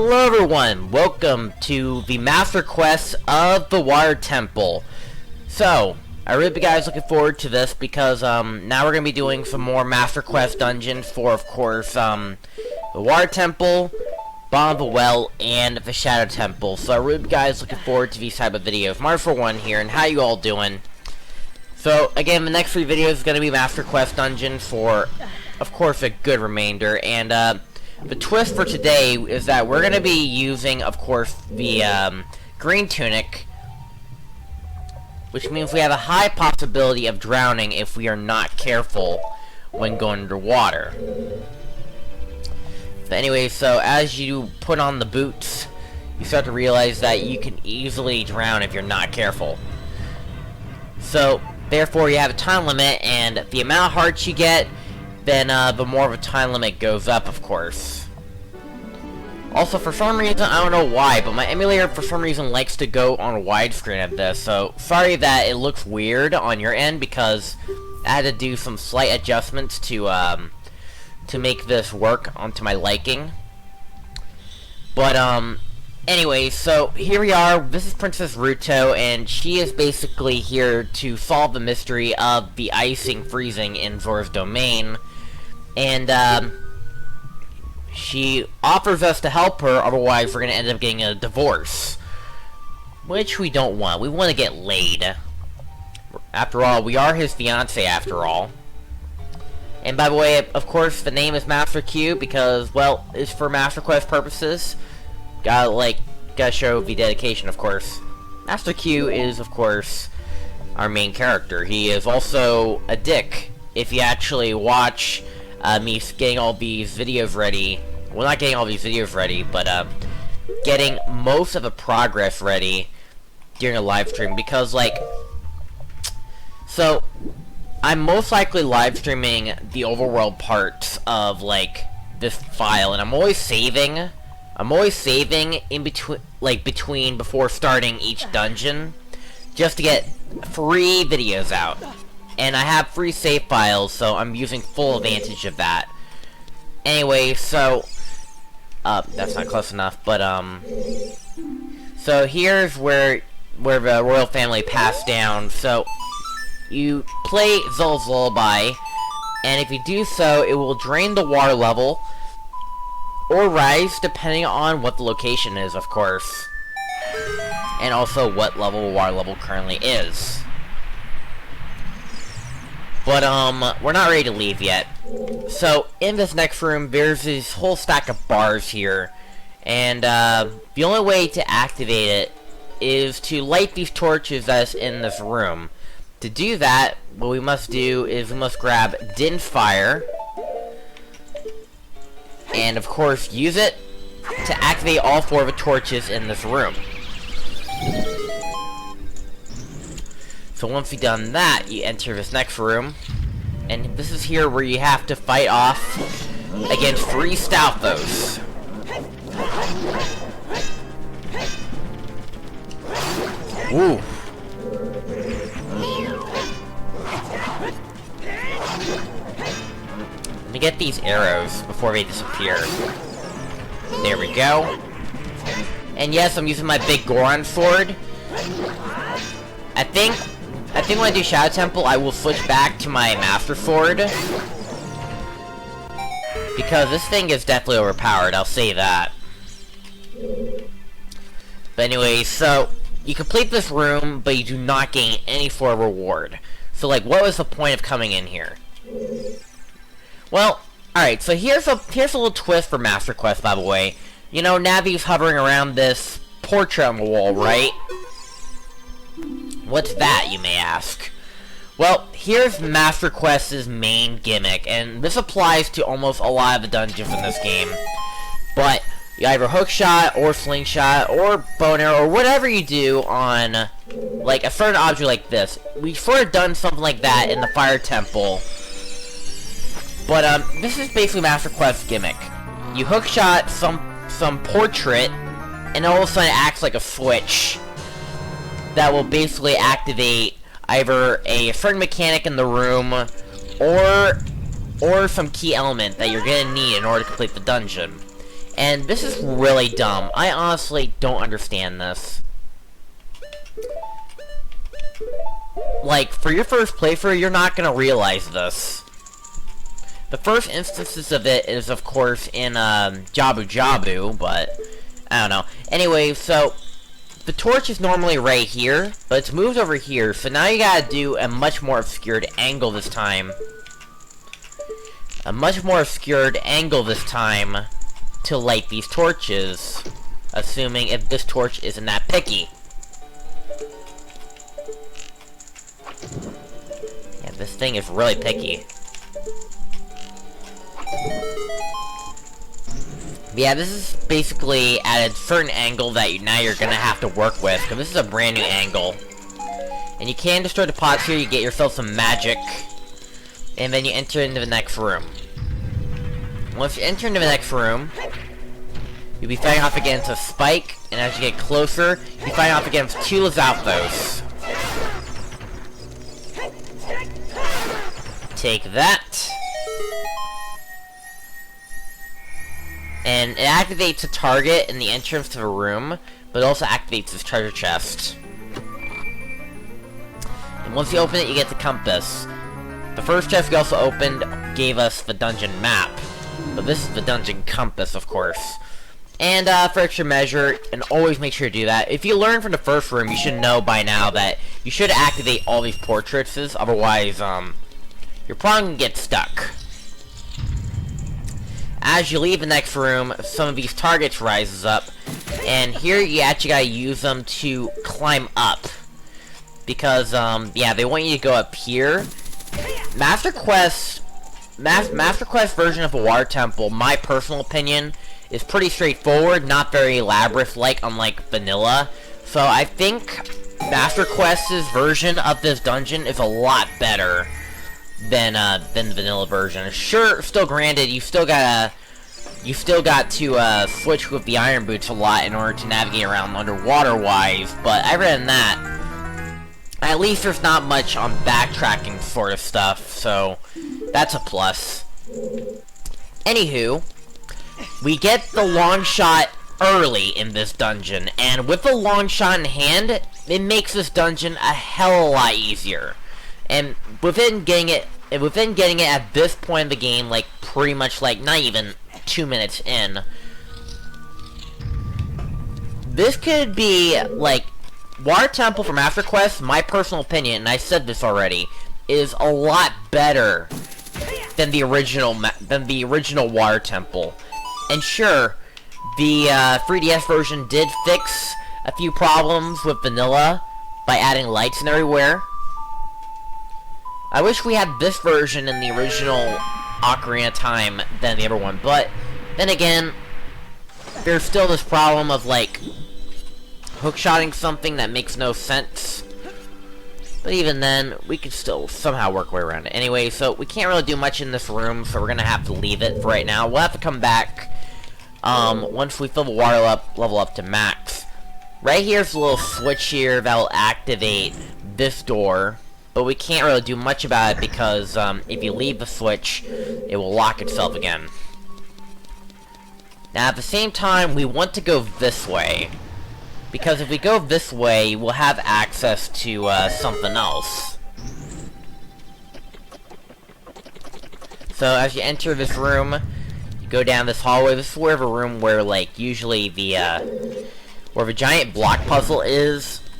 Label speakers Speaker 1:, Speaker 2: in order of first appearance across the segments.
Speaker 1: Hello everyone, welcome to the Master Quest of the Water Temple. So, I really hope you guys looking forward to this because now we're going to be doing some more Master Quest dungeons for, of course, the Water Temple, Bottom of the Well, and the Shadow Temple. So I really hope you guys looking forward to these type of videos. Mardiman641 here, and how you all doing? So, again, the next 3 videos is going to be Master Quest dungeons for, of course, a good remainder, and the twist for today is that we're going to be using, of course, the green tunic, which means we have a high possibility of drowning if we are not careful when going underwater. But anyway, so as you put on the boots, you start to realize that you can easily drown if you're not careful. So, therefore, you have a time limit, and the amount of hearts you get, then the more of a time limit goes up, of course. Also, for some reason, I don't know why, but my emulator for some reason likes to go on widescreen at this, so sorry that it looks weird on your end, because I had to do some slight adjustments to make this work onto my liking. But, anyway, so here we are. This is Princess Ruto, and she is basically here to solve the mystery of the icing freezing in Zora's domain. And, she offers us to help her, otherwise we're going to end up getting a divorce. Which we don't want. We want to get laid. After all, we are his fiancé after all. And by the way, of course, the name is Master Q because, well, it's for Master Quest purposes. Gotta show the dedication, of course. Master Q is, of course, our main character. He is also a dick. If you actually watch me getting all these videos ready, well, not getting all these videos ready, but getting most of the progress ready during a live stream, because, so I'm most likely live streaming the overworld parts of this file, and I'm always saving in between before starting each dungeon, just to get free videos out. And I have free save files, so I'm using full advantage of that. Anyway, so that's not close enough, but so here's where the royal family passed down. So you play Zelda's Lullaby, and if you do so, it will drain the water level or rise depending on what the location is, of course, and also what level the water level currently is. But, we're not ready to leave yet. So, in this next room, there's this whole stack of bars here. And, the only way to activate it is to light these torches that's in this room. To do that, what we must do is we must grab Din Fire. And, of course, use it to activate all 4 of the torches in this room. So once you've done that, you enter this next room, and this is here where you have to fight off against 3 Stalfos. Woo! Let me get these arrows before they disappear. There we go. And yes, I'm using my big Goron sword. I think when I do Shadow Temple, I will switch back to my Master Sword. Because this thing is definitely overpowered, I'll say that. But anyway, so, you complete this room, but you do not gain any sort of reward. So, what was the point of coming in here? Well, alright, so here's a little twist for Master Quest, by the way. You know, Navi's hovering around this portrait on the wall, right? What's that, you may ask? Well, here's Master Quest's main gimmick, and this applies to almost a lot of the dungeons in this game. But you either hookshot, or slingshot, or bow and arrow, or whatever you do on, a certain object like this. We've sort of done something like that in the Fire Temple. But, this is basically Master Quest's gimmick. You hookshot some portrait, and all of a sudden it acts like a switch that will basically activate either a certain mechanic in the room or some key element that you're gonna need in order to complete the dungeon. And this is really dumb. I honestly don't understand this. Like, for your first playthrough, you're not gonna realize this. The first instances of it is, of course, in Jabu Jabu, but I don't know. Anyway, so the torch is normally right here, but it's moved over here, so now you gotta do a much more obscured angle this time. A much more obscured angle this time to light these torches, assuming if this torch isn't that picky. Yeah, this thing is really picky. Yeah, this is basically at a certain angle that now you're gonna have to work with, because this is a brand new angle. And you can destroy the pots here, you get yourself some magic, and then you enter into the next room. Once you enter into the next room, you'll be fighting off against a Spike, and as you get closer, you'll be fighting off against 2 Lizalfos. Take that. And it activates a target in the entrance to the room, but it also activates this treasure chest. And once you open it, you get the compass. The first chest we also opened gave us the dungeon map, but this is the dungeon compass, of course. And for extra measure, and always make sure to do that, if you learn from the first room, you should know by now that you should activate all these portraits, otherwise, you're probably gonna get stuck. As you leave the next room, some of these targets rises up, and here you actually gotta use them to climb up. Because, yeah, they want you to go up here. Master Quest version of a water temple, my personal opinion, is pretty straightforward, not very labyrinth-like, unlike vanilla. So I think Master Quest's version of this dungeon is a lot better than the vanilla version. Sure, still granted, you still got to switch with the iron boots a lot in order to navigate around underwater-wise, but other than that, at least there's not much on backtracking sort of stuff, so that's a plus. Anywho, we get the Longshot early in this dungeon, and with the Longshot in hand, it makes this dungeon a hell of a lot easier. And within getting it at this point in the game, like pretty much like not even 2 minutes in, this could be like Water Temple from Master Quest. My personal opinion, and I said this already, is a lot better than the original Water Temple. And sure, the 3DS version did fix a few problems with vanilla by adding lights and everywhere. I wish we had this version in the original Ocarina time than the other one, but then again, there's still this problem of like hookshotting something that makes no sense. But even then, we can still somehow work our way around it. Anyway, so we can't really do much in this room, so we're gonna have to leave it for right now. We'll have to come back once we fill the water level up to max. Right here's a little switch here that will activate this door. But we can't really do much about it because if you leave the switch, it will lock itself again. Now at the same time, we want to go this way. Because if we go this way, we'll have access to something else. So as you enter this room, you go down this hallway. This is where the room where like usually the where the giant block puzzle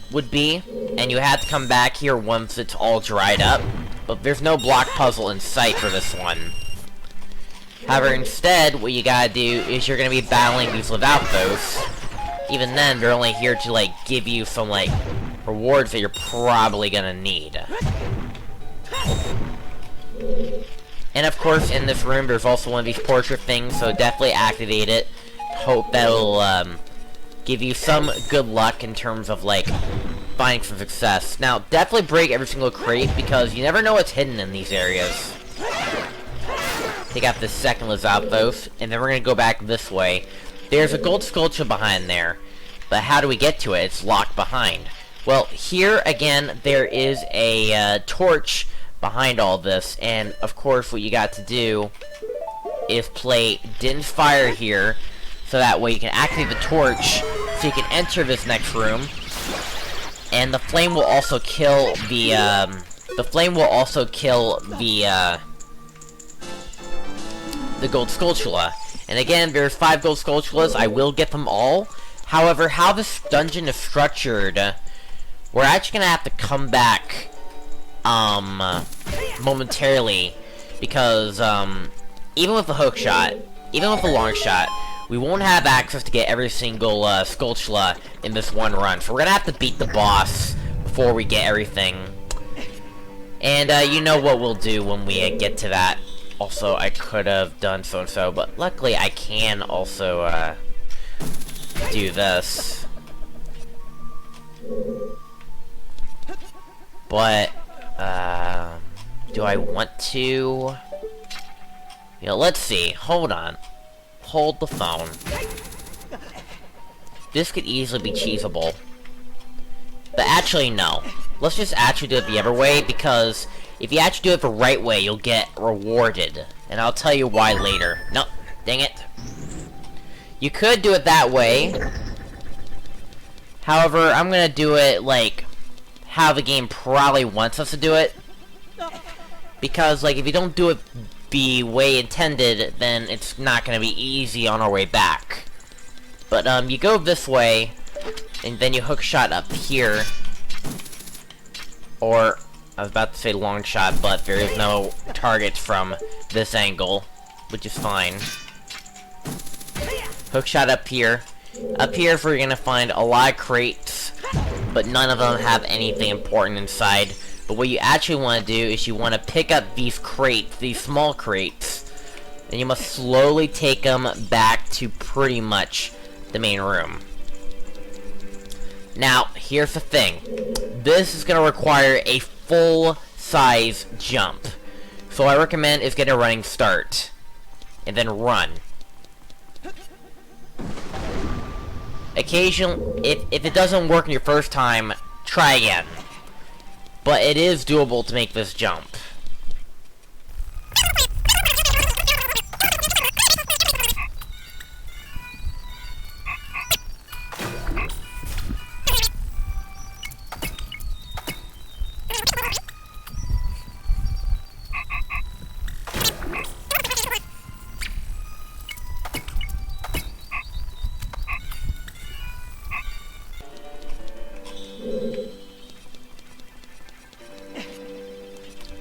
Speaker 1: would be, and you have to come back here once it's all dried up, but there's no block puzzle in sight for this one. However, instead, what you gotta do is you're gonna be battling these Lizalfos. Even then, they're only here to, like, give you some, like, rewards that you're probably gonna need. And of course, in this room, there's also one of these portrait things, so definitely activate it. Hope that'll, give you some good luck in terms of, like, finding some success. Now, definitely break every single crate, because you never know what's hidden in these areas. Take out this second Lizalfos, and then we're gonna go back this way. There's a gold sculpture behind there, but how do we get to it? It's locked behind. Well, here, again, there is a torch behind all this, and, of course, what you got to do is play Din's Fire here, so that way you can activate the torch so you can enter this next room. And the flame will also kill the gold Skulltula. And again, there's 5 gold Skulltulas. I will get them all. However, how this dungeon is structured, we're actually gonna have to come back momentarily, because even with the hookshot, even with the Longshot, we won't have access to get every single Skulltula in this one run. So we're gonna have to beat the boss before we get everything. And you know what we'll do when we get to that. Also, I could have done so-and-so, but luckily I can also do this. But do I want to? You know, let's see. Hold on. Hold the phone. This could easily be cheesable. But actually, no. Let's just actually do it the other way, because if you actually do it the right way, you'll get rewarded. And I'll tell you why later. No, dang it. You could do it that way. However, I'm gonna do it, like, how the game probably wants us to do it. Because, like, if you don't do it the way intended, then it's not gonna be easy on our way back. But, you go this way, and then you hookshot up here. Or, I was about to say long shot, but there is no targets from this angle, which is fine. Hookshot up here. Up here is where you're gonna find a lot of crates, but none of them have anything important inside. But what you actually want to do is you want to pick up these crates, these small crates, and you must slowly take them back to pretty much the main room. Now, here's the thing. This is going to require a full-size jump. So what I recommend is get a running start. And then run. Occasionally, if it doesn't work in your first time, try again. But it is doable to make this jump.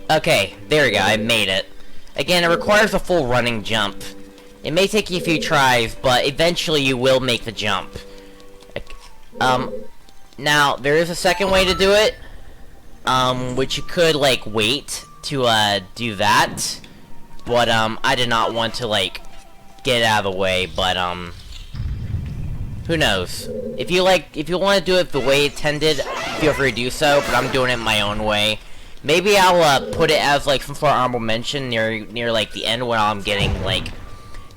Speaker 1: Okay, there we go, I made it. Again, it requires a full running jump. It may take you a few tries, but eventually you will make the jump. Now, there is a second way to do it, which you could, like, wait to, do that. But, I did not want to, like, get out of the way, but, who knows? If you want to do it the way intended, feel free to do so, but I'm doing it my own way. Maybe I'll, put it as, like, some sort of honorable mention near, like, the end when I'm getting, like,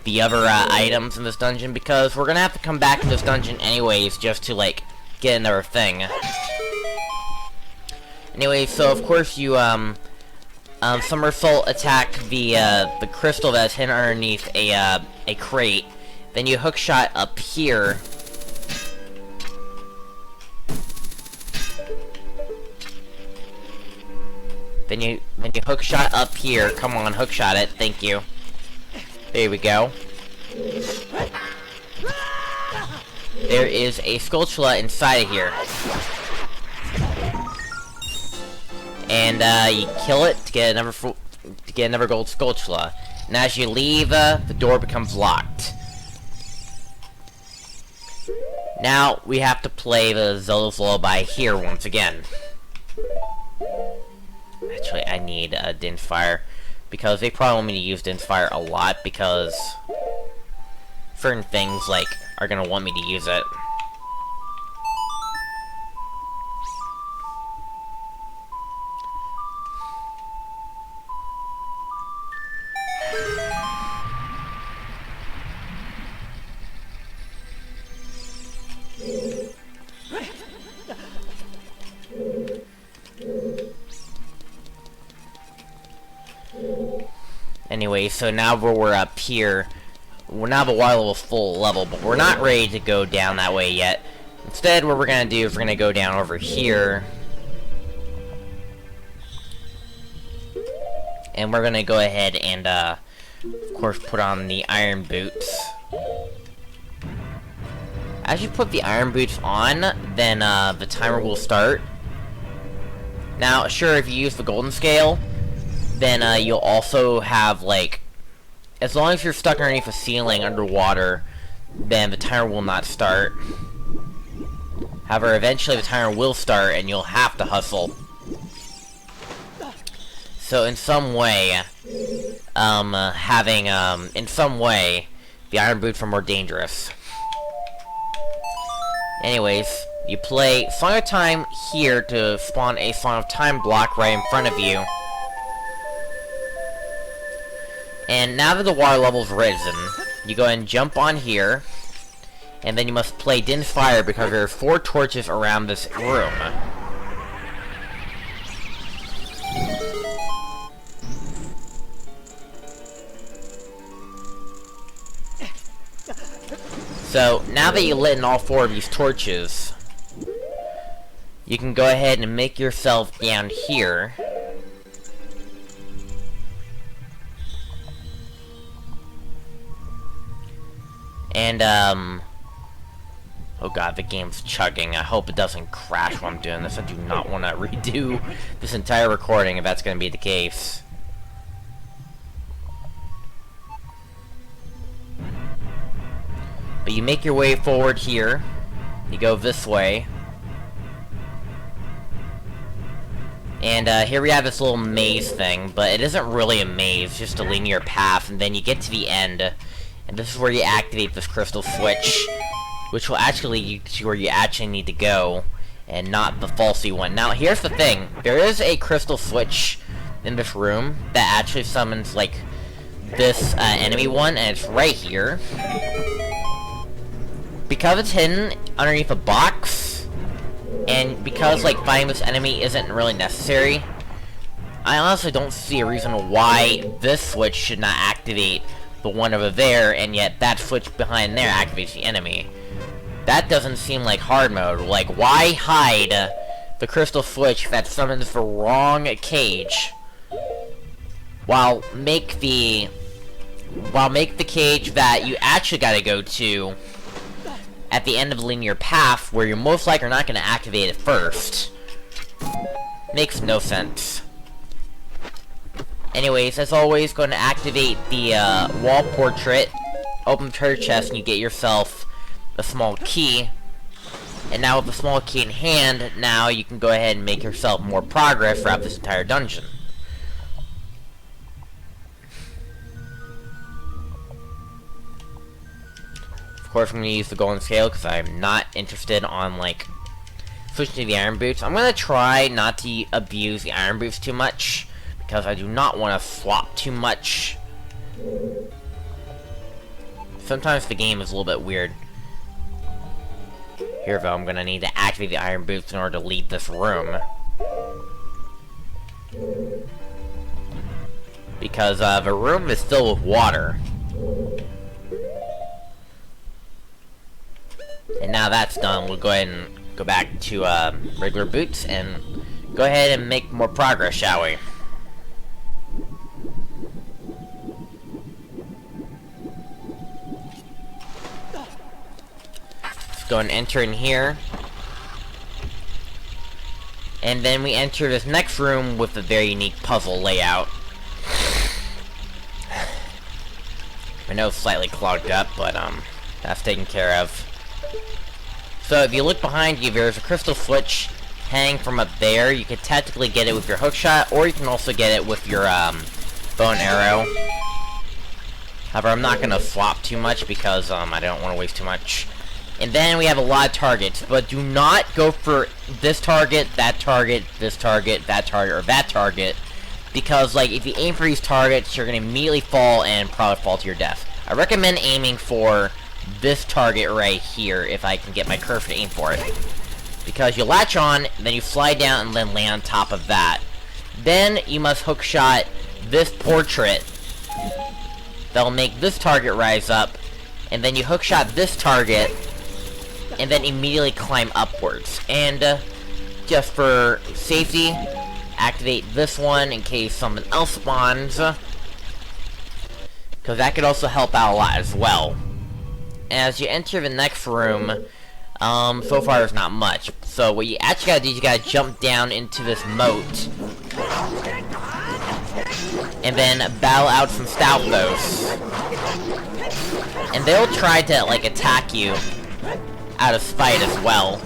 Speaker 1: the other, items in this dungeon, because we're gonna have to come back to this dungeon anyways, just to, like, get another thing. Anyway, so, of course, you, somersault attack the crystal that's hidden underneath a crate. Then you hookshot up here. Then you hookshot up here. Come on, hookshot it. Thank you. There we go. There is a Skulltula inside of here. And you kill it to get another gold Skulltula. And as you leave, the door becomes locked. Now we have to play the Zelda's Lullaby here once again. Actually, I need a Dinfire, because they probably want me to use Dinfire a lot, because certain things, like, are gonna want me to use it. Anyway, so now we're up here, We're now the water level full level, but we're not ready to go down that way yet. Instead, what we're gonna do is we're gonna go down over here. And we're gonna go ahead and, of course, put on the iron boots. As you put the iron boots on, then, the timer will start. Now, sure, if you use the golden scale, then, you'll also have, like, as long as you're stuck underneath a ceiling underwater, then the timer will not start. However, eventually the timer will start, and you'll have to hustle. So, in some way, in some way, the iron boots are more dangerous. Anyways, you play Song of Time here to spawn a Song of Time block right in front of you. And now that the water level's risen, you go ahead and jump on here, and then you must play Din's Fire because there are 4 torches around this room. So, now that you lit in all 4 of these torches, you can go ahead and make yourself down here. And, oh god, the game's chugging. I hope it doesn't crash while I'm doing this. I do not want to redo this entire recording if that's going to be the case. But you make your way forward here. You go this way. And, here we have this little maze thing, but it isn't really a maze, just a linear path, and then you get to the end. And this is where you activate this crystal switch, which will actually lead you to where you actually need to go, and not the falsy one. Now, here's the thing. There is a crystal switch in this room that actually summons, like, this enemy one, and it's right here. Because it's hidden underneath a box, and because, like, finding this enemy isn't really necessary, I honestly don't see a reason why this switch should not activate the one over there, and yet that switch behind there activates the enemy. That doesn't seem like hard mode. Like, why hide the crystal switch that summons the wrong cage, while make the cage that you actually gotta go to at the end of the linear path, where you're most likely not gonna activate it first? Makes no sense. Anyways, as always, going to activate the wall portrait, open the treasure chest, and you get yourself a small key. And now with the small key in hand, now you can go ahead and make yourself more progress throughout this entire dungeon. Of course, I'm going to use the golden scale because I'm not interested on, like, switching to the iron boots. I'm going to try not to abuse the iron boots too much, because I do not want to swap too much. Sometimes the game is a little bit weird. Here, though, I'm going to need to activate the iron boots in order to leave this room. Because the room is filled with water. And now that's done, we'll go ahead and go back to regular boots and go ahead and make more progress, shall we? Go and enter in here, and then we enter this next room with a very unique puzzle layout. I know it's slightly clogged up, but that's taken care of. So if you look behind you, there's a crystal switch hanging from up there. You can technically get it with your hookshot, or you can also get it with your bow and arrow. However, I'm not going to swap too much because I don't want to waste too much. And then we have a lot of targets, but do not go for this target, that target, this target, that target, or that target, because, like, if you aim for these targets, you're going to immediately fall and probably fall to your death. I recommend aiming for this target right here, if I can get my cursor to aim for it. Because you latch on, then you slide down, and then land on top of that. Then you must hookshot this portrait. That'll make this target rise up, and then you hookshot this target, and then immediately climb upwards. And just for safety, activate this one in case something else spawns, because that could also help out a lot as well. As you enter the next room, so far there's not much. So what you actually gotta do is you gotta jump down into this moat, and then battle out some Stalfos. And they'll try to, like, attack you out of spite as well.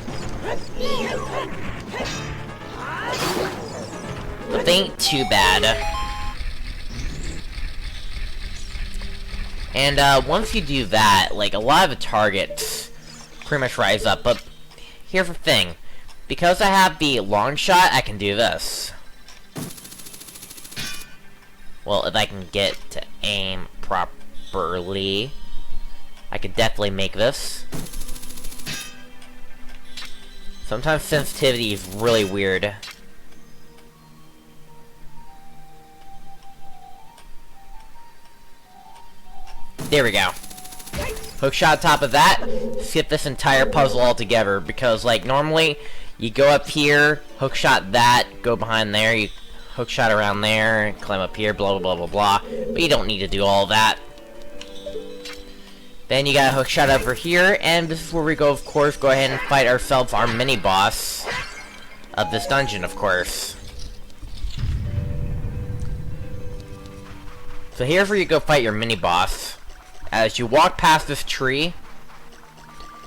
Speaker 1: But they ain't too bad. And once you do that, like, a lot of the targets pretty much rise up. But here's the thing. Because I have the Longshot, I can do this. Well, if I can get to aim properly, I could definitely make this. Sometimes sensitivity is really weird. There we go. Hookshot top of that, skip this entire puzzle altogether, because, like, normally, you go up here, hookshot that, go behind there, you hookshot around there, climb up here, blah blah blah blah blah, but you don't need to do all that. Then you got a hookshot over here, and this is where we go, of course, go ahead and fight ourselves our mini-boss of this dungeon, of course. So here's where you go fight your mini-boss. As you walk past this tree,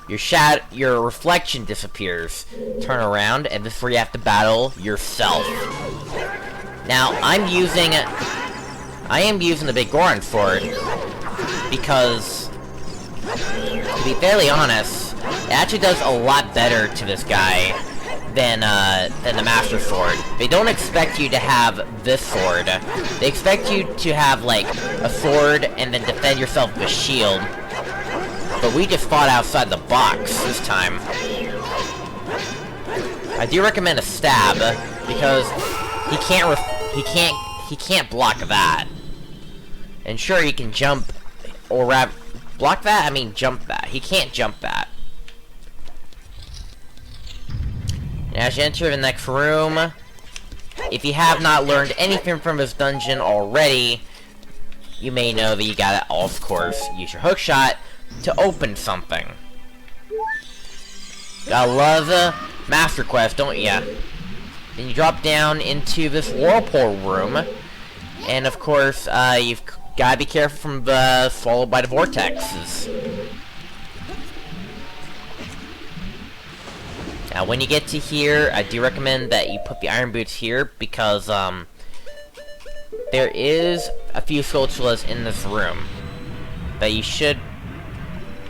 Speaker 1: your reflection disappears. Turn around, and this is where you have to battle yourself. Now, I am using the big Goron sword, because, to be fairly honest, it actually does a lot better to this guy than the Master Sword. They don't expect you to have this sword. They expect you to have, like, a sword and then defend yourself with a shield. But we just fought outside the box this time. I do recommend a stab, because he can't block that. And sure, he can jump or block that. I mean, jump that. He can't jump that. As you enter the next room, if you have not learned anything from this dungeon already, you may know that you gotta, of course, use your hookshot to open something. Gotta love Master Quest, don't ya? Then you drop down into this whirlpool room, and of course, you've gotta be careful from the swallowed by the vortexes. Now, when you get to here, I do recommend that you put the iron boots here, because, there is a few Skulltulas in this room that you should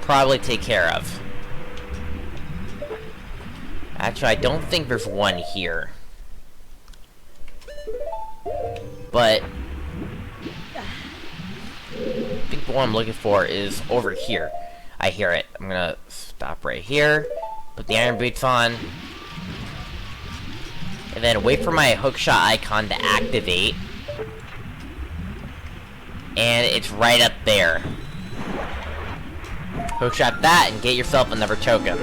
Speaker 1: probably take care of. Actually, I don't think there's one here. But I think the one I'm looking for is over here. I hear it. I'm gonna stop right here. Put the iron boots on, and then wait for my hookshot icon to activate, and it's right up there. Hookshot that and get yourself another token.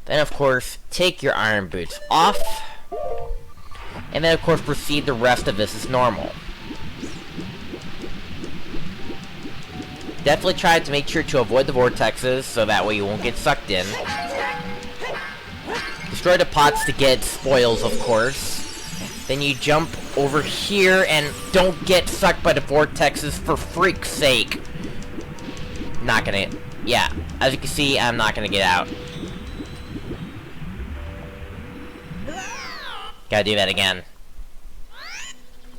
Speaker 1: Then, of course, take your iron boots off, and then, of course, proceed the rest of this as normal. Definitely try to make sure to avoid the vortexes, so that way you won't get sucked in. Destroy the pots to get spoils, of course. Then you jump over here, and don't get sucked by the vortexes, for freak's sake. Not gonna... Yeah, as you can see, I'm not gonna get out. Gotta do that again.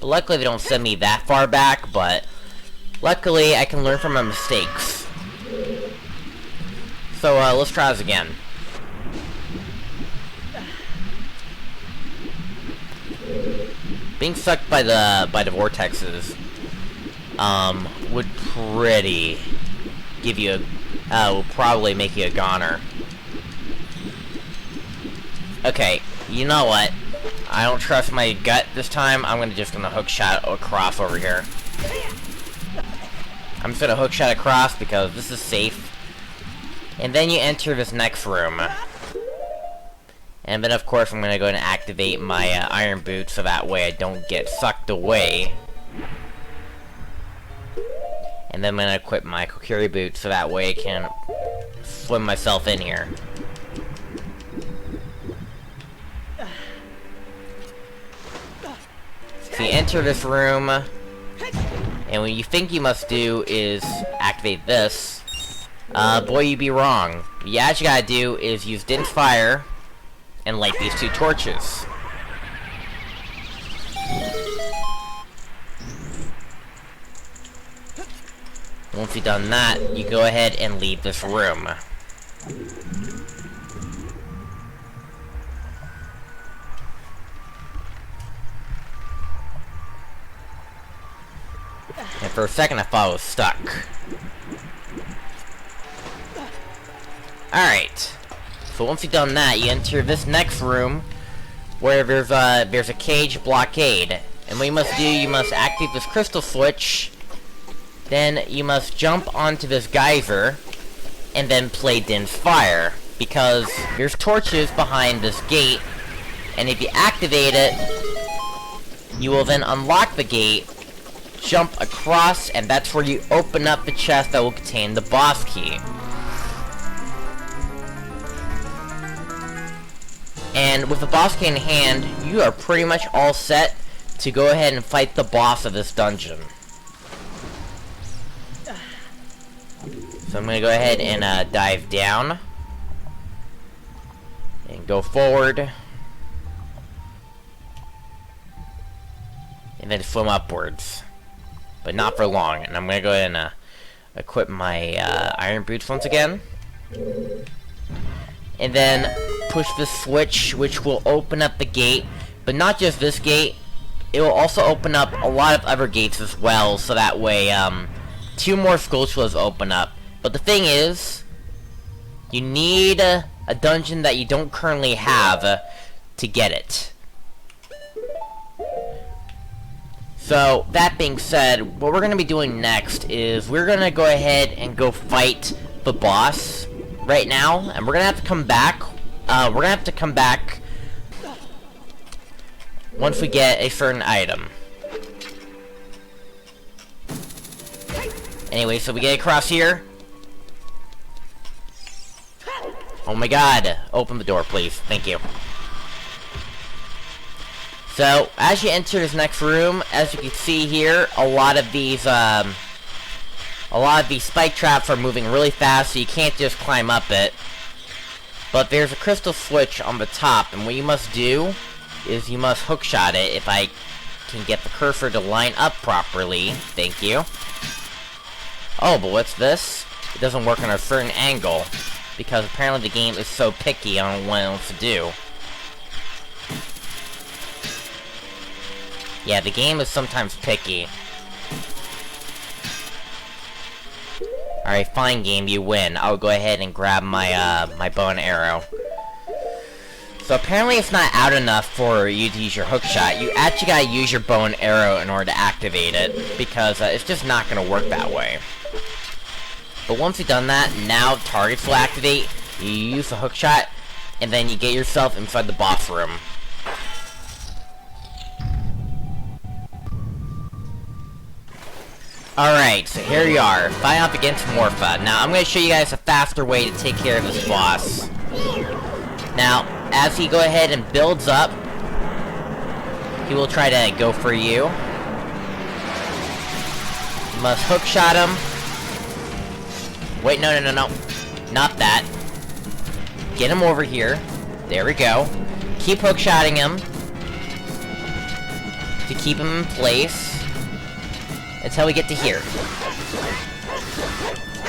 Speaker 1: But luckily they don't send me that far back, but... luckily, I can learn from my mistakes. So, let's try this again. Being sucked by the vortexes, would pretty give you a, will probably make you a goner. Okay, you know what? I don't trust my gut this time. I'm just gonna hook shot across over here. I'm just gonna hookshot across because this is safe. And then you enter this next room. And then of course I'm gonna go and activate my iron boot so that way I don't get sucked away. And then I'm gonna equip my Kokiri boot so that way I can swim myself in here. So you enter this room, and what you think you must do is activate this. Boy, you'd be wrong. What you actually gotta do is use Din's Fire and light these two torches. Once you've done that, you go ahead and leave this room. And for a second I thought I was stuck. Alright. So once you've done that, you enter this next room where there's a cage blockade. And what you must do, you must activate this crystal switch. Then you must jump onto this geyser and then play Din's Fire. Because there's torches behind this gate, and if you activate it, you will then unlock the gate, jump across, and that's where you open up the chest that will contain the boss key. And with the boss key in hand, you are pretty much all set to go ahead and fight the boss of this dungeon. So I'm gonna go ahead and dive down. And go forward. And then swim upwards. But not for long. And I'm gonna go ahead and equip my iron boots once again. And then push the switch, which will open up the gate. But not just this gate. It will also open up a lot of other gates as well. So that way, 2 more Skulltulas open up. But the thing is, you need a dungeon that you don't currently have to get it. So, that being said, what we're going to be doing next is we're going to go ahead and go fight the boss right now. And we're going to have to come back. Once we get a certain item. Anyway, so we get across here. Oh my god, open the door, please. Thank you. So, as you enter this next room, as you can see here, a lot of these spike traps are moving really fast, so you can't just climb up it. But there's a crystal switch on the top, and what you must do is you must hookshot it. If I can get the cursor to line up properly. Thank you. Oh, but what's this? It doesn't work on a certain angle. Because apparently the game is so picky on what it wants to do. Yeah, the game is sometimes picky. Alright, fine game, you win. I'll go ahead and grab my, my bow and arrow. So apparently it's not out enough for you to use your hookshot. You actually gotta use your bow and arrow in order to activate it. Because it's just not gonna work that way. But once you've done that, now targets will activate, you use the hookshot, and then you get yourself inside the boss room. Alright, so here you are, fighting up against Morpha. Now, I'm going to show you guys a faster way to take care of this boss. Now, as he go ahead and builds up, he will try to go for you. You must hookshot him. Wait, no. Not that. Get him over here. There we go. Keep hookshotting him. To keep him in place. Until we get to here.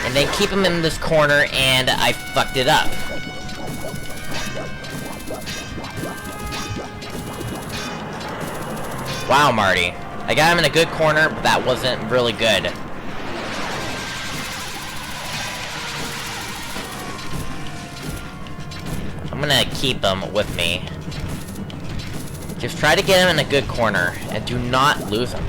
Speaker 1: And then keep him in this corner, and I fucked it up. Wow, Marty. I got him in a good corner, but that wasn't really good. I'm gonna keep him with me. Just try to get him in a good corner, and do not lose him.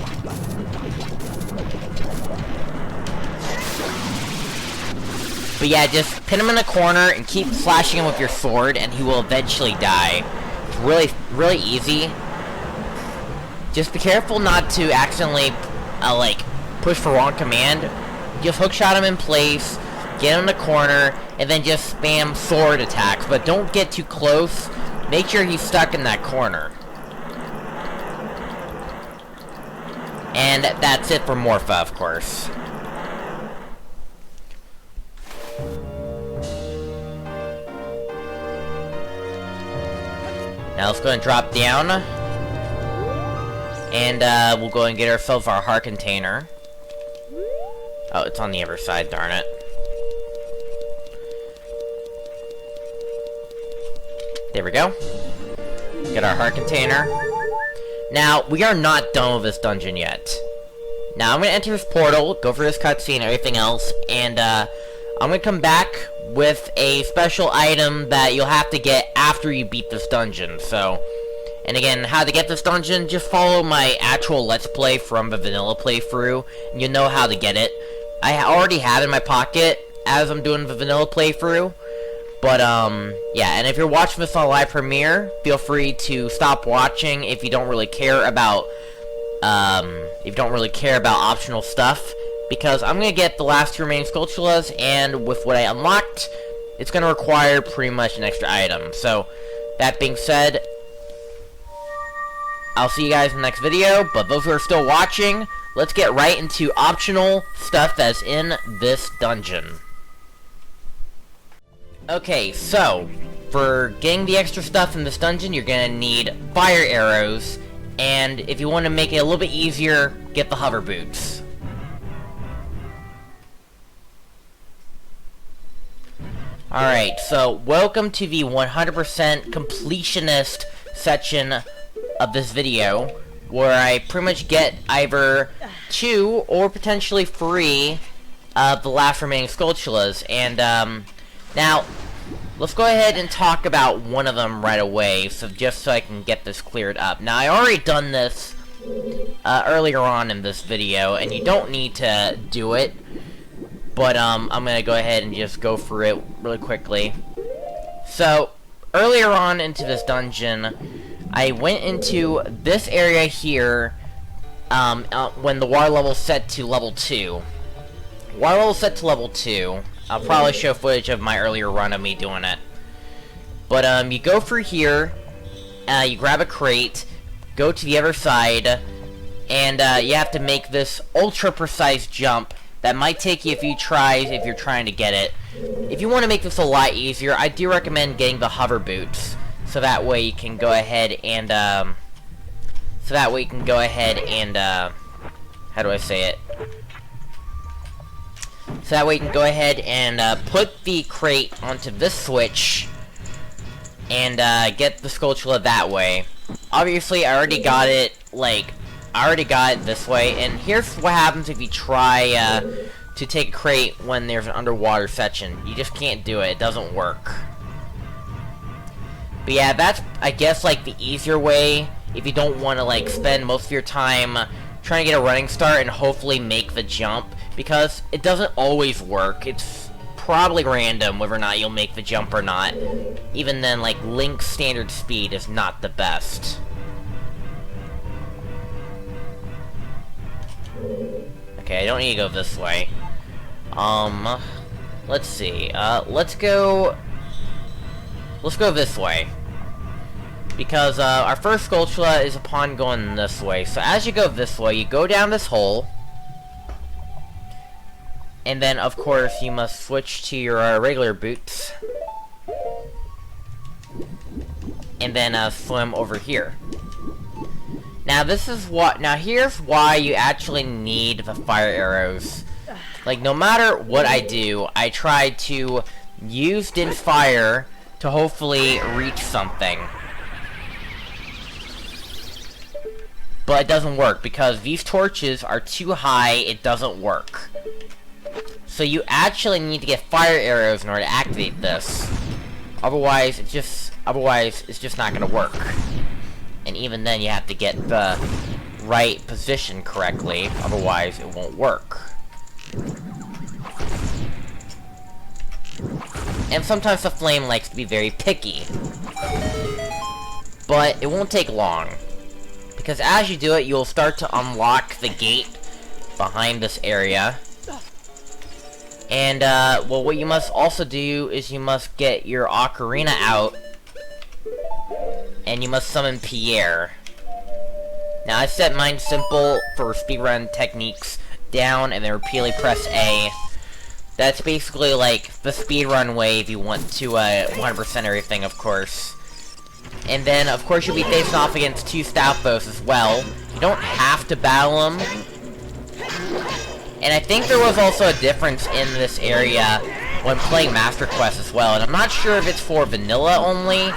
Speaker 1: But yeah, just pin him in a corner and keep slashing him with your sword, and he will eventually die. It's really, really easy. Just be careful not to accidentally, like, push for wrong command. Just hookshot him in place, get him in the corner, and then just spam sword attacks. But don't get too close. Make sure he's stuck in that corner. And that's it for Morpha, of course. Now let's go and drop down. And we'll go and get ourselves our heart container. Oh, it's on the other side, darn it. There we go. Get our heart container. Now, we are not done with this dungeon yet. Now, I'm going to enter this portal, go for this cutscene and everything else, and I'm going to come back with a special item that you'll have to get after you beat this dungeon, so... And again, how to get this dungeon, just follow my actual Let's Play from the vanilla playthrough, and you'll know how to get it. I already have it in my pocket as I'm doing the vanilla playthrough. But, yeah, and if you're watching this on live premiere, feel free to stop watching if you don't really care about, optional stuff. Because I'm gonna get the last 2 remaining Skulltulas, and with what I unlocked, it's gonna require pretty much an extra item. So, that being said, I'll see you guys in the next video, but those who are still watching, let's get right into optional stuff that's in this dungeon. Okay, so, for getting the extra stuff in this dungeon, you're gonna need fire arrows, and if you want to make it a little bit easier, get the hover boots. Alright, so, welcome to the 100% completionist section of this video, where I pretty much get either 2 or potentially 3 of the last remaining Skulltulas, and now let's go ahead and talk about one of them right away, just so I can get this cleared up. Now, I already done this earlier on in this video, and you don't need to do it, but I'm gonna go ahead and just go through it really quickly. So, earlier on into this dungeon, I went into this area here when the water level set to level 2. Water level set to level 2. I'll probably show footage of my earlier run of me doing it. But you go through here, you grab a crate, go to the other side, and you have to make this ultra precise jump that might take you a few tries if you're trying to get it. If you want to make this a lot easier, I do recommend getting the hover boots. So that way you can go ahead and, how do I say it? So that way you can go ahead and, put the crate onto this switch, and, get the Skulltula that way. Obviously, I already got it this way, and here's what happens if you try, to take a crate when there's an underwater section. You just can't do it. It doesn't work. But yeah, that's, I guess, like, the easier way, if you don't want to, like, spend most of your time trying to get a running start and hopefully make the jump, because it doesn't always work. It's probably random whether or not you'll make the jump or not. Even then, like, Link's standard speed is not the best. Okay, I don't need to go this way. Let's see. Let's go this way. Because, our first Skulltula is upon going this way. So as you go this way, you go down this hole. And then, of course, you must switch to your, regular boots. And then, swim over here. Now, here's why you actually need the fire arrows. Like, no matter what I do, I try to use Din's fire to hopefully reach something. But it doesn't work, because these torches are too high, it doesn't work. So you actually need to get fire arrows in order to activate this. Otherwise, it's just not gonna work. And even then, you have to get the right position correctly, otherwise it won't work. and sometimes the flame likes to be very picky. But it won't take long, because as you do it, you'll start to unlock the gate behind this area. And, well, what you must also do is you must get your Ocarina out, and you must summon Pierre. Now, I set mine simple for speedrun techniques down, and then repeatedly press A. That's basically, like, the speedrun way if you want to, 100% everything, of course. And then, of course, you'll be facing off against 2 Stalfos as well. You don't have to battle them. And I think there was also a difference in this area when playing Master Quest as well. And I'm not sure if it's for vanilla only,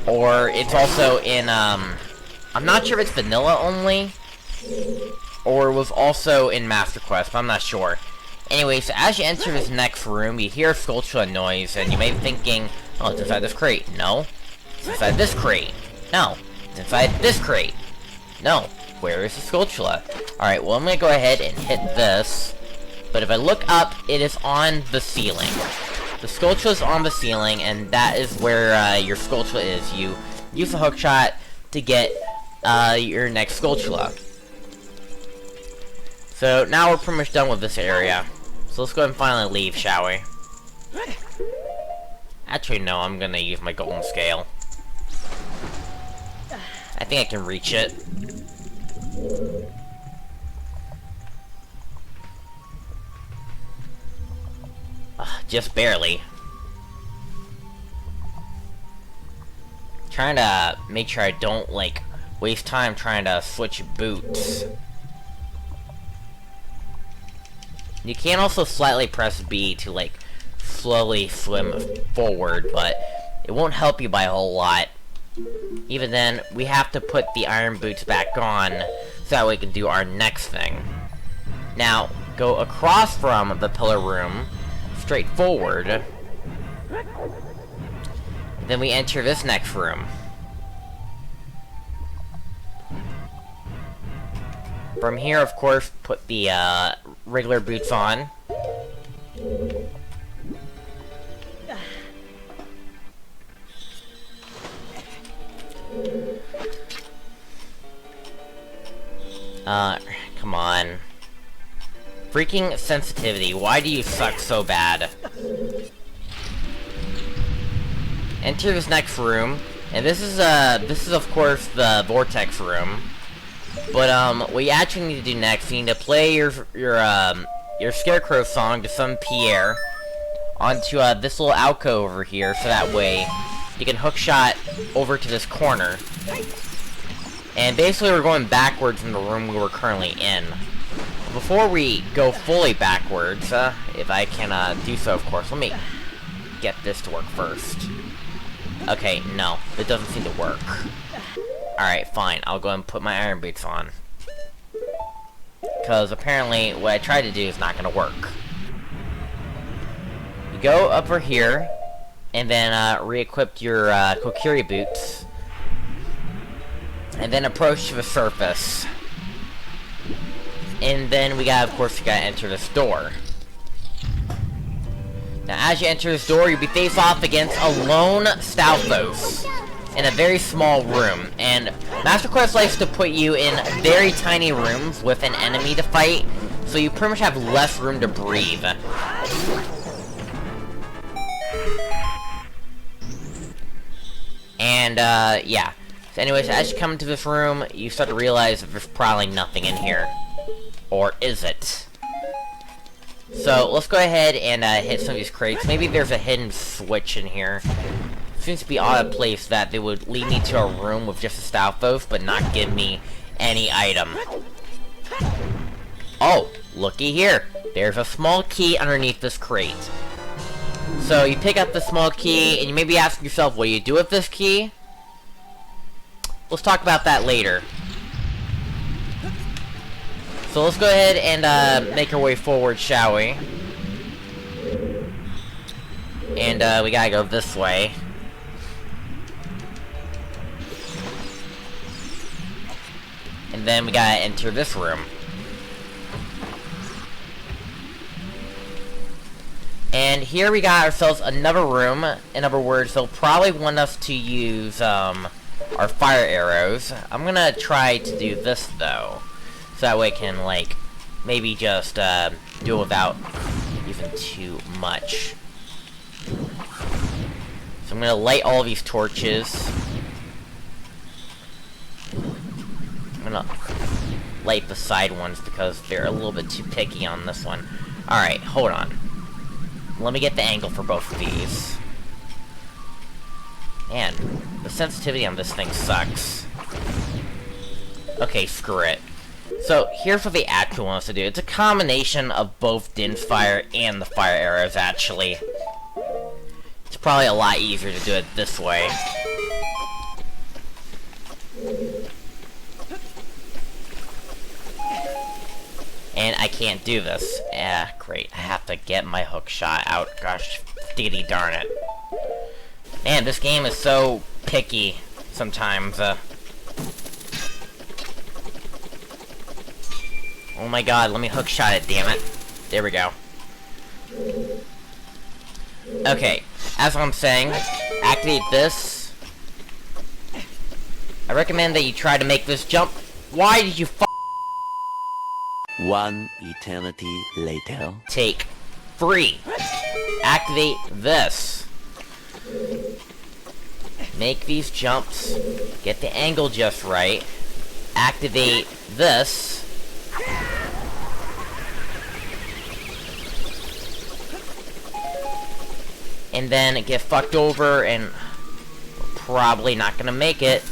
Speaker 1: or it's also in, I'm not sure if it's vanilla only, or it was also in Master Quest, but I'm not sure. Anyway, so as you enter this next room, you hear a Skulltula noise, and you may be thinking, oh, it's inside this crate. No. It's inside this crate. No. It's inside this crate. No. Where is the Skulltula? Alright, well, I'm gonna go ahead and hit this. But if I look up, it is on the ceiling. The Skulltula is on the ceiling, and that is where your Skulltula is. You use the hookshot to get your next Skulltula. So now we're pretty much done with this area. So let's go ahead and finally leave, shall we? Actually, no, I'm gonna use my golden scale. I think I can reach it. Just barely. Trying to make sure I don't, like, waste time trying to switch boots. You can also slightly press B to, like, slowly swim forward, but it won't help you by a whole lot. Even then, we have to put the iron boots back on, so that we can do our next thing. Now, go across from the pillar room, straight forward. Then we enter this next room. From here, of course, put the, regular boots on. Come on. Freaking sensitivity, why do you suck so bad? Enter this next room, and this is of course the vortex room. But what you actually need to do next, you need to play your Scarecrow song to summon Pierre onto this little alcove over here, so that way you can hookshot over to this corner. And basically we're going backwards in the room we were currently in. Before we go fully backwards, if I can do so, of course, let me get this to work first. Okay, no, it doesn't seem to work. Alright, fine, I'll go and put my iron boots on. Because apparently what I tried to do is not going to work. You go over here, and then re-equip your Kokiri boots. And then approach to the surface. And then we gotta, of course, you gotta enter this door. Now, as you enter this door, you'll be faced off against a lone Stalfos in a very small room. And Master Quest likes to put you in very tiny rooms with an enemy to fight, so you pretty much have less room to breathe. And, yeah. So anyways, as you come into this room, you start to realize that there's probably nothing in here. Or is it? So, let's go ahead and hit some of these crates. Maybe there's a hidden switch in here. Seems to be out of place that they would lead me to a room with just a Stalfos, but not give me any item. Oh, looky here. There's a small key underneath this crate. So, you pick up the small key, and you may be asking yourself, what do you do with this key? Let's talk about that later. So let's go ahead and make our way forward, shall we? And we gotta go this way. And then we gotta enter this room. And here we got ourselves another room. In other words, they'll probably want us to use our fire arrows. I'm gonna try to do this though, so that way I can like maybe just do it without using too much. So I'm gonna light all these torches. I'm gonna light the side ones because they're a little bit too picky on this one. Alright, hold on. Let me get the angle for both of these. Man, the sensitivity on this thing sucks. Okay, screw it. So, here's what they actually want us to do. It's a combination of both Din's fire and the fire arrows, actually. It's probably a lot easier to do it this way. And I can't do this. Great. I have to get my hook shot out. Gosh, diggity darn it. Man, this game is so picky sometimes. Oh my god, let me hook shot it, damn it. There we go. Okay, as I'm saying, activate this. I recommend that you try to make this jump. Why did you
Speaker 2: One eternity later.
Speaker 1: Take 3. Activate this. Make these jumps. Get the angle just right. Activate this. And then get fucked over and we're probably not gonna make it.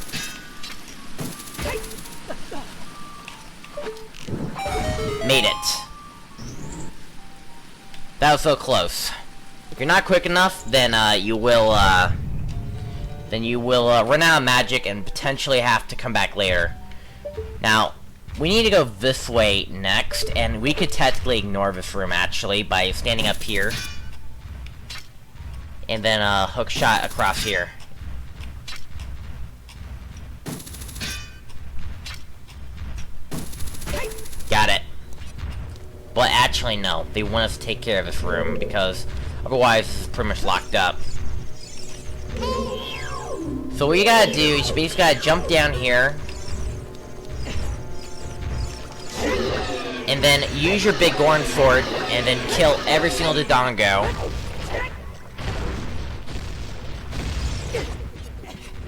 Speaker 1: Made it. That was so close. If you're not quick enough, then you will run out of magic and potentially have to come back later. Now, we need to go this way next, and we could technically ignore this room actually by standing up here. And then hook shot across here. Got it. But actually no, they want us to take care of this room because otherwise this is pretty much locked up. So what you gotta do is you basically gotta jump down here. And then use your big Gorn sword and then kill every single Dodongo.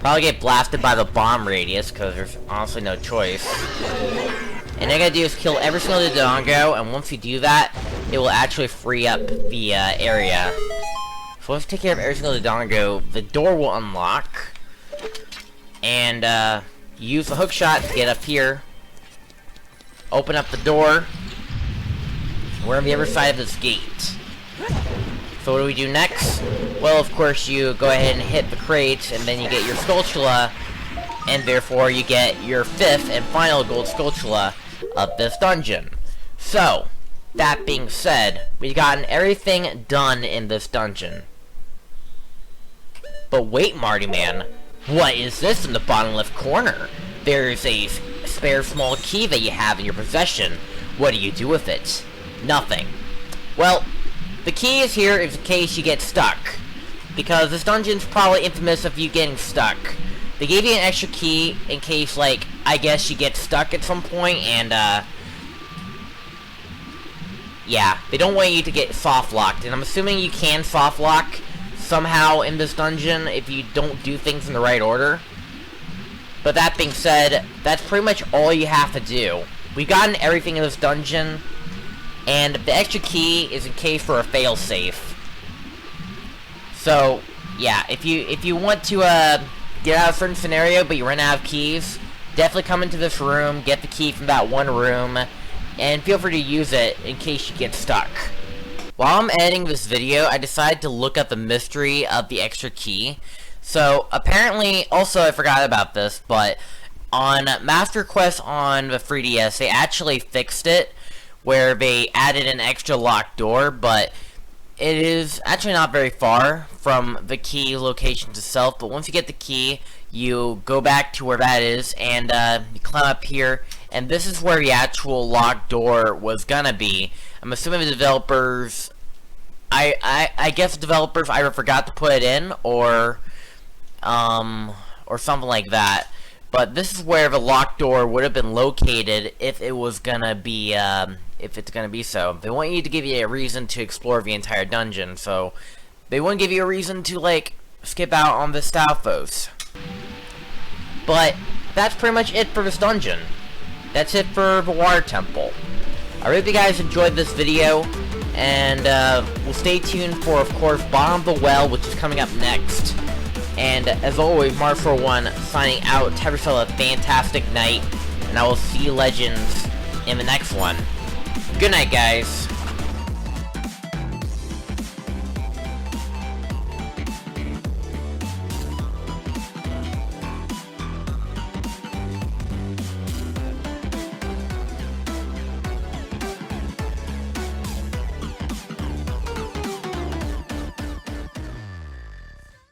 Speaker 1: Probably get blasted by the bomb radius because there's honestly no choice. And all you gotta do is kill every single Dodongo, and once you do that, it will actually free up the area. So once you take care of every single Dodongo, the door will unlock. And use the hook shot to get up here. Open up the door. We're on the other side of this gate. So what do we do next? Well, of course, you go ahead and hit the crate, and then you get your Skulltula, and therefore you get your 5th and final gold Skulltula of this dungeon. So, that being said, we've gotten everything done in this dungeon. But wait, Marty Man, what is this in the bottom left corner? There's a spare small key that you have in your possession. What do you do with it? Nothing. Well, the key is here in case you get stuck. Because this dungeon's probably infamous of you getting stuck. They gave you an extra key in case, like, I guess you get stuck at some point, and, yeah, they don't want you to get soft-locked, and I'm assuming you can soft-lock somehow in this dungeon if you don't do things in the right order. But that being said, that's pretty much all you have to do. We've gotten everything in this dungeon, and the extra key is in case for a fail-safe. So, yeah, if you want to, get out of a certain scenario, but you run out of keys, definitely come into this room, get the key from that one room, and feel free to use it in case you get stuck. While I'm editing this video, I decided to look up the mystery of the extra key. So, apparently, also I forgot about this, but on Master Quest on the 3DS, they actually fixed it, where they added an extra locked door, but it is actually not very far from the key locations itself, but once you get the key, you go back to where that is, and you climb up here, and this is where the actual locked door was gonna be. I'm assuming the developers I guess developers either forgot to put it in, or something like that. But this is where the locked door would have been located if it was gonna be, if it's gonna be so. They want you to give you a reason to explore the entire dungeon, so they wouldn't give you a reason to, like, skip out on the Stalfos. But that's pretty much it for this dungeon. That's it for the water temple. I hope you guys enjoyed this video, and we'll stay tuned for, of course, Bottom of the Well, which is coming up next. And as always, Mardiman641 signing out. Have yourself a fantastic night, and I will see you legends in the next one. Good night, guys.